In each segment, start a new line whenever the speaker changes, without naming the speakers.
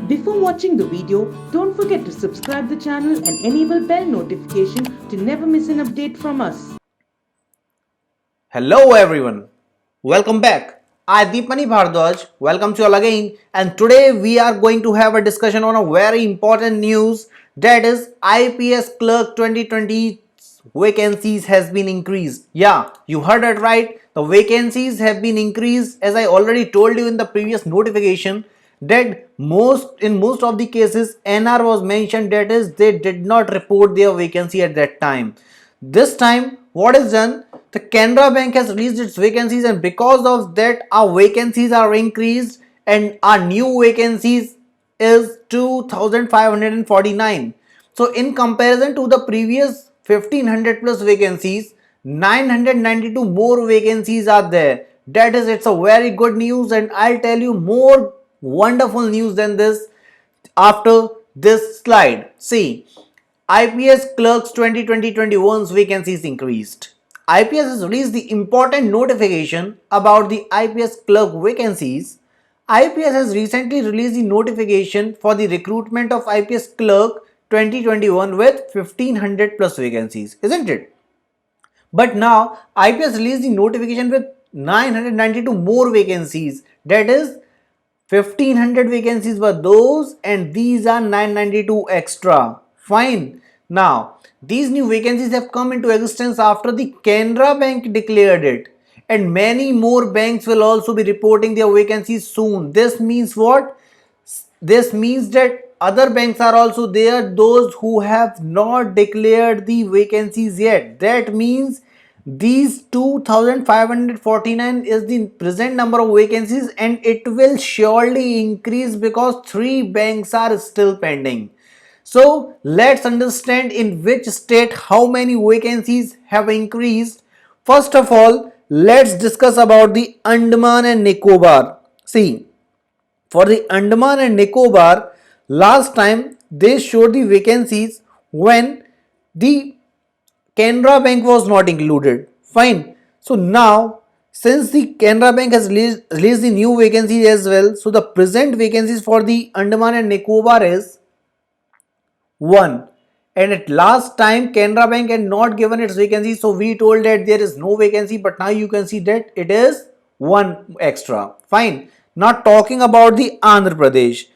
Before watching the video, don't forget to subscribe the channel and enable bell notification to never miss an update from us.
Hello everyone, welcome back. I Deepmani Bhardwaj, welcome to you all again, and today we are going to have a discussion on a very important news, that is IPS Clerk 2020 vacancies has been increased. Yeah, you heard it right. The vacancies have been increased, as I already told you in the previous notification, that most of the cases NR was mentioned, that is they did not report their vacancy at that time. This time what is done, the Canara Bank has released its vacancies, and because of that our vacancies are increased and our new vacancies is 2549. So in comparison to the previous 1500 plus vacancies, 992 more vacancies are there. That is, it's a very good news, and I'll tell you more wonderful news than this after this slide. See, IPS Clerks 2020-21's vacancies increased. IPS has released the important notification about the IPS clerk vacancies. IPS has recently released the notification for the recruitment of IPS clerk 2021 with 1500 plus vacancies, isn't it? But now IPS released the notification with 992 more vacancies, that is 1500 vacancies were those and these are 992 extra. Fine. Now these new vacancies have come into existence after the Canara Bank declared it, and many more banks will also be reporting their vacancies soon. This means what? This means that other banks are also there, those who have not declared the vacancies yet. That means these 2549 is the present number of vacancies, and it will surely increase because 3 banks are still pending. So let's understand in which state how many vacancies have increased. First of all, let's discuss about the Andaman and Nicobar. See, for the Andaman and Nicobar, last time they showed the vacancies when the Canara Bank was not included. Fine. So now, since the Canara Bank has released the new vacancies as well, so the present vacancies for the Andaman and Nicobar is 1. And at last time Canara Bank had not given its vacancy, so we told that there is no vacancy, but now you can see that it is 1 extra. Fine. Now talking about the Andhra Pradesh,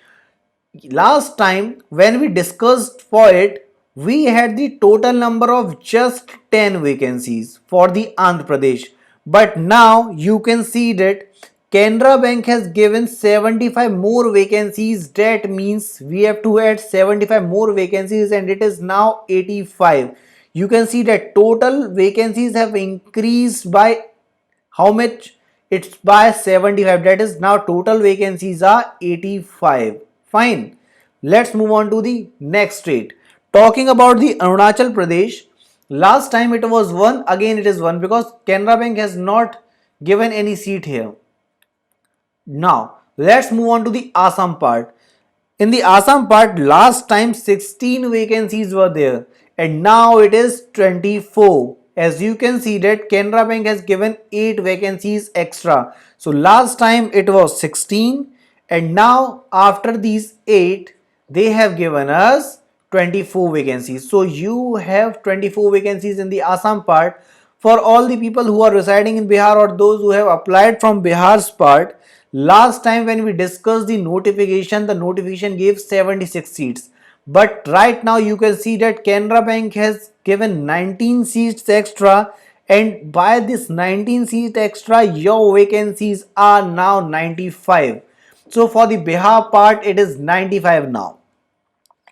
last time when we discussed for it, we had the total number of just 10 vacancies for the Andhra Pradesh, but now you can see that Canara Bank has given 75 more vacancies. That means we have to add 75 more vacancies and it is now 85. You can see that total vacancies have increased by how much? It's by 75. That is, now total vacancies are 85. Fine. Let's move on to the next state. Talking about the Arunachal Pradesh, last time it was 1, again it is 1 because Canara Bank has not given any seat here. Now let's move on to the Assam part. In the Assam part, last time 16 vacancies were there and now it is 24. As you can see that Canara Bank has given 8 vacancies extra. So last time it was 16 and now after these 8 they have given us 24 vacancies. So you have 24 vacancies in the Assam part. For all the people who are residing in Bihar or those who have applied from Bihar's part, last time when we discussed the notification gave 76 seats. But right now you can see that Canara Bank has given 19 seats extra, and by this 19 seats extra your vacancies are now 95. So for the Bihar part it is 95 now.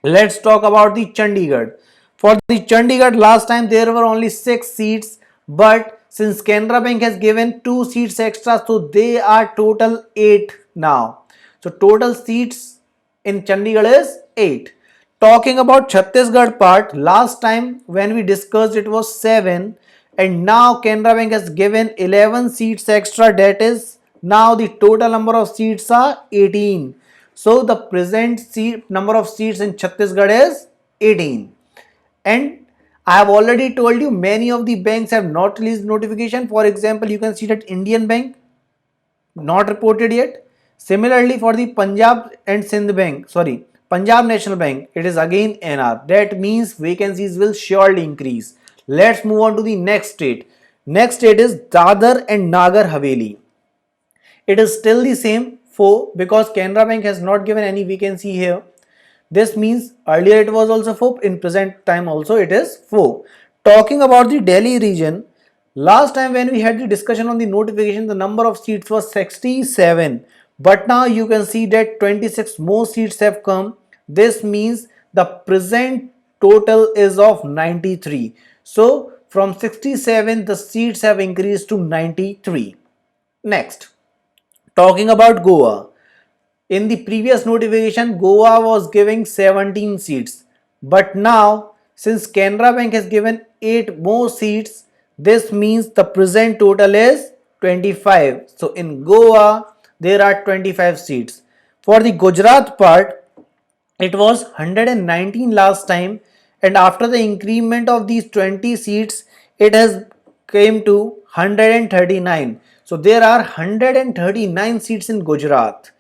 Let's talk about the Chandigarh. For the Chandigarh, last time there were only 6 seats, but since Canara Bank has given 2 seats extra, so they are total 8 now. So total seats in Chandigarh is 8. Talking about Chhattisgarh part, last time when we discussed it was 7, and now Canara Bank has given 11 seats extra, that is now the total number of seats are 18. So the present number of seats in Chhattisgarh is 18. And I have already told you many of the banks have not released notification. For example, you can see that Indian Bank not reported yet. Similarly, for the Punjab and Sindh Bank, Punjab National Bank, it is again NR. That means vacancies will surely increase. Let's move on to the next state. Next state is Dadar and Nagar Haveli. It is still the same 4 because Canara Bank has not given any vacancy here. This means earlier it was also 4, in present time also it is 4. Talking about the Delhi region, last time when we had the discussion on the notification, the number of seats was 67. But now you can see that 26 more seats have come. This means the present total is of 93. So from 67 the seats have increased to 93. Next, talking about Goa. In the previous notification, Goa was giving 17 seats. But now, since Canara Bank has given 8 more seats, this means the present total is 25. So in Goa, there are 25 seats. For the Gujarat part, it was 119 last time, and after the increment of these 20 seats, it has came to 139. So there are 139 seats in Gujarat.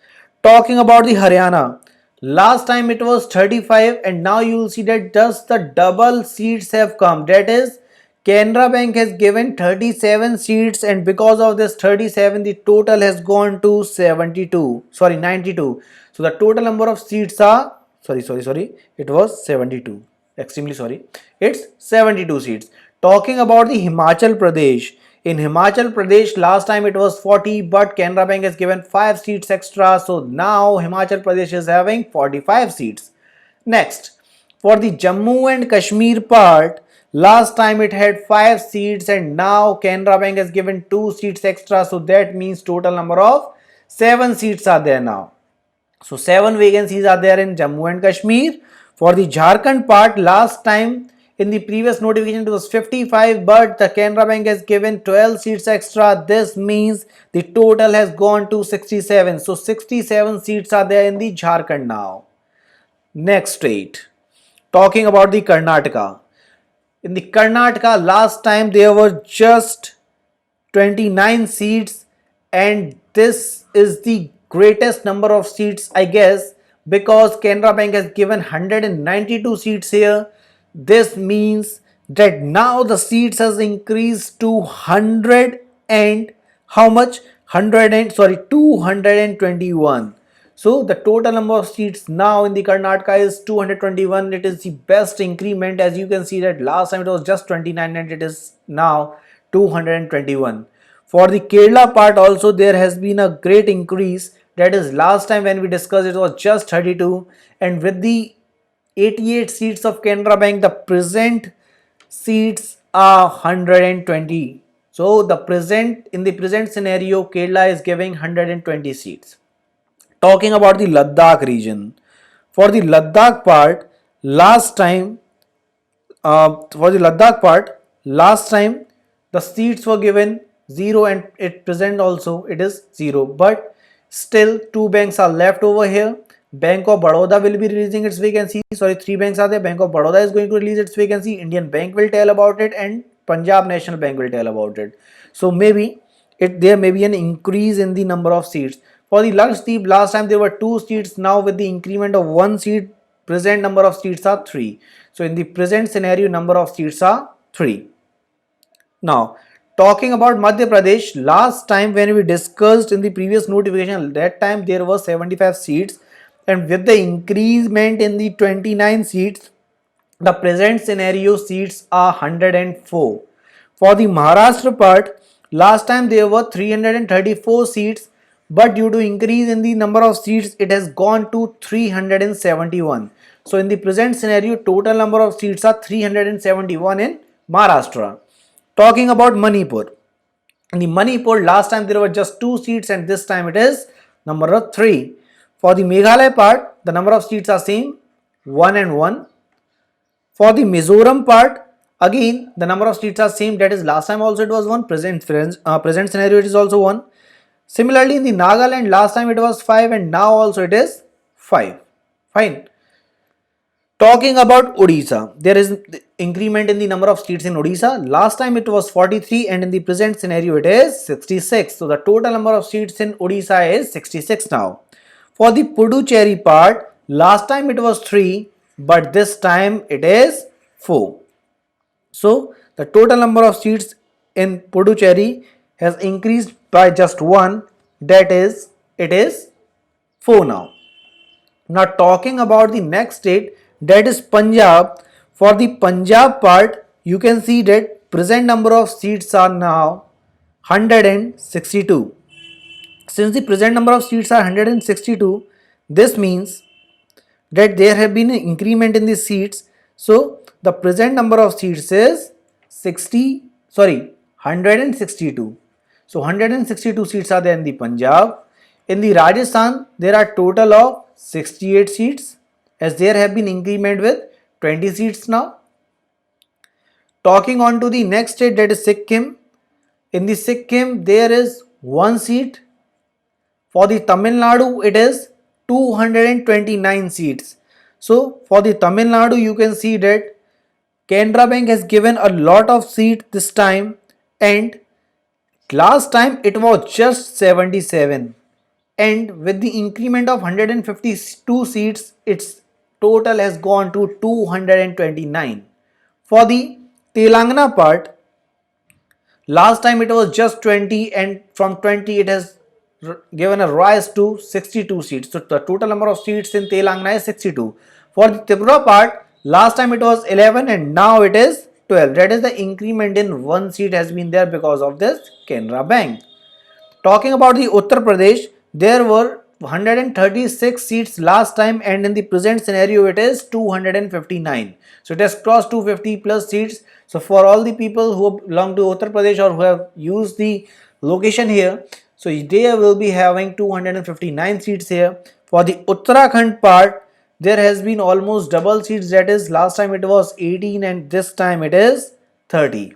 Talking about the Haryana, last time it was 35 and now you will see that just the double seats have come. That is, Canara Bank has given 37 seats, and because of this 37 the total has gone to 92. So the total number of seats are it was 72. Extremely sorry. It's 72 seats. Talking about the Himachal Pradesh. In Himachal Pradesh, last time it was 40, but Canara Bank has given 5 seats extra. So now Himachal Pradesh is having 45 seats. Next, for the Jammu and Kashmir part, last time it had 5 seats and now Canara Bank has given 2 seats extra. So that means total number of 7 seats are there now. So 7 vacancies are there in Jammu and Kashmir. For the Jharkhand part, last time in the previous notification it was 55, but the Canara Bank has given 12 seats extra. This means the total has gone to 67. So 67 seats are there in the Jharkhand now. Next state, talking about the Karnataka. In the Karnataka, last time there were just 29 seats, and this is the greatest number of seats, I guess, because Canara Bank has given 192 seats here. This means that now the seats has increased to 100 and how much? 100 and 221. So the total number of seats now in the Karnataka is 221. It is the best increment. As you can see that last time it was just 29 and it is now 221. For the Kerala part also there has been a great increase. That is, last time when we discussed it was just 32, and with the 88 seats of Canara Bank, the present seats are 120. So in the present scenario, Kerala is giving 120 seats. Talking about the Ladakh region. For the Ladakh part, last time the seats were given 0 and at present also it is 0, but still 2 banks are left over here. Bank of Baroda will be releasing its vacancy. 3 banks are there. Bank of Baroda is going to release its vacancy. Indian Bank will tell about it, and Punjab National Bank will tell about it. So maybe there may be an increase in the number of seats. For the Lakshadweep, last time there were 2 seats. Now with the increment of 1 seat, present number of seats are 3. So in the present scenario, number of seats are 3. Now, talking about Madhya Pradesh, last time when we discussed in the previous notification, that time there were 75 seats, and with the increment in the 29 seats, the present scenario seats are 104. For the Maharashtra part, last time there were 334 seats, but due to increase in the number of seats, it has gone to 371. So in the present scenario, total number of seats are 371 in Maharashtra. Talking about Manipur. In the Manipur, last time there were just 2 seats and this time it is number 3. For the Meghalaya part, the number of seats are same, 1 and 1. For the Mizoram part, again the number of seats are same, that is last time also it was 1, present scenario it is also 1. Similarly in the Nagaland, last time it was 5 and now also it is 5. Fine. Talking about Odisha, there is increment in the number of seats in Odisha. Last time it was 43 and in the present scenario it is 66. So the total number of seats in Odisha is 66 now. For the Puducherry part, last time it was 3 but this time it is 4. So the total number of seats in Puducherry has increased by just 1, that is it is 4 now. Now talking about the next state, that is Punjab. For the Punjab part, you can see that present number of seats are now 162. Since the present number of seats are 162, this means that there have been an increment in the seats. So the present number of seats is 162. So 162 seats are there in the Punjab. In the Rajasthan, there are total of 68 seats, as there have been increment with 20 seats now. Talking on to the next state, that is Sikkim. In the Sikkim, there is 1 seat. For the Tamil Nadu, it is 229 seats. So for the Tamil Nadu, you can see that Canara Bank has given a lot of seats this time, and last time it was just 77, and with the increment of 152 seats, its total has gone to 229. For the Telangana part, last time it was just 20 and from 20 it has given a rise to 62 seats. So the total number of seats in Telangana is 62. For the Tripura part, last time it was 11 and now it is 12. That is the increment in 1 seat has been there because of this Canara Bank. Talking about the Uttar Pradesh, there were 136 seats last time and in the present scenario it is 259. So it has crossed 250 plus seats. So for all the people who belong to Uttar Pradesh or who have used the location here, so they will be having 259 seats here. For the Uttarakhand part, there has been almost double seats, that is last time it was 18 and this time it is 30.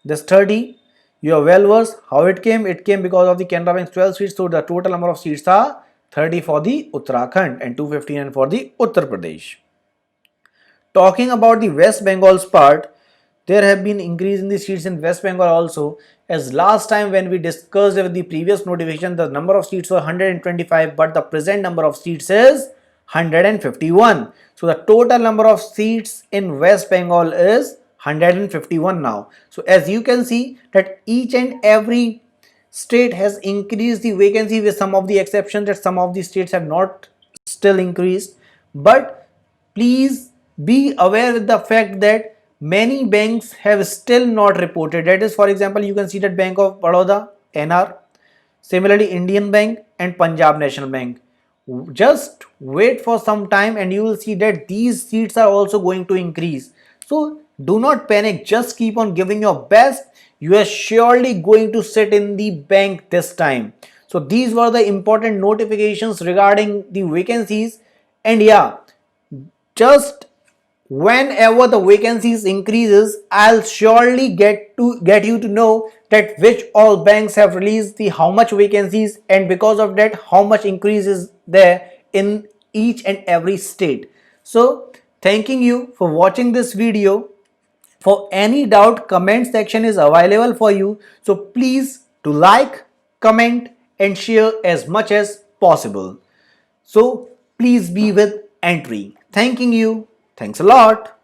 This 30, you are well versed how it came. It came because of the Canara Bank's 12 seats. So the total number of seats are 30 for the Uttarakhand and 259 for the Uttar Pradesh. Talking about the West Bengal's part, there have been increase in the seats in West Bengal also, as last time when we discussed with the previous notification, the number of seats were 125 but the present number of seats is 151. So the total number of seats in West Bengal is 151 now. So as you can see that each and every state has increased the vacancy, with some of the exceptions that some of the states have not still increased. But please be aware with the fact that many banks have still not reported. That is, for example, you can see that Bank of Baroda, NR, similarly Indian Bank and Punjab National Bank. Just wait for some time and you will see that these seats are also going to increase. So do not panic, just keep on giving your best. You are surely going to sit in the bank this time. So these were the important notifications regarding the vacancies. And yeah, just whenever the vacancies increases, I'll surely get you to know that which all banks have released the how much vacancies, and because of that how much increase is there in each and every state. So thanking you for watching this video. For any doubt, comment section is available for you. So please do like, comment and share as much as possible. So please be with Entry. Thanking you. Thanks a lot.